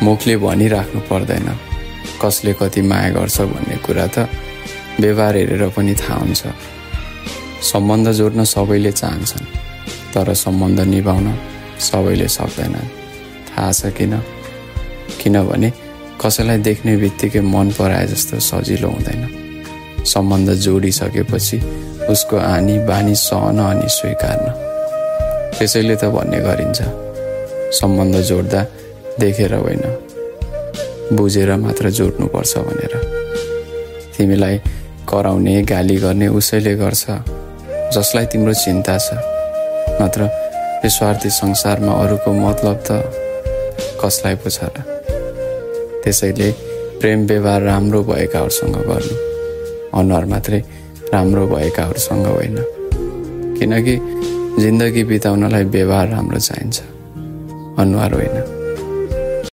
मुखले भनिराख्नु पर्दैन कसले कति माया गर्छ भन्ने कुरा त व्यवहार हेरेर पनि थाहा हुन्छ। सम्बन्ध जोड्न सबैले चाहन्छन्, तर सम्बन्ध निभाउन सबैले सक्दैनन्। थाहा छ किन? किनभने कसैलाई देख्ने बित्तिकै मन पराए जस्तो सजिलो हुँदैन। सम्बन्ध जोडिसकेपछि उसको आनी बानी सहन अनि स्वीकार्न। त्यसैले त भन्ने गरिन्छ, सम्बन्ध जोड्दा देखेर होइन बुझेर मात्र जोड्नुपर्छ भनेर। तिमीलाई कराउने गाली गर्ने उसैले गर्छ जसलाई तिम्रो चिन्ता छ, मात्र यो स्वार्थी संसारमा अरूको मतलब त कसलाई पो छ र? त्यसैले प्रेम व्यवहार राम्रो भएकाहरूसँग गर्नु, अनुहार मात्रै राम्रो भएकाहरूसँग होइन। किनकि जिन्दगी बिताउनलाई व्यवहार राम्रो चाहिन्छ, अनुहार होइन।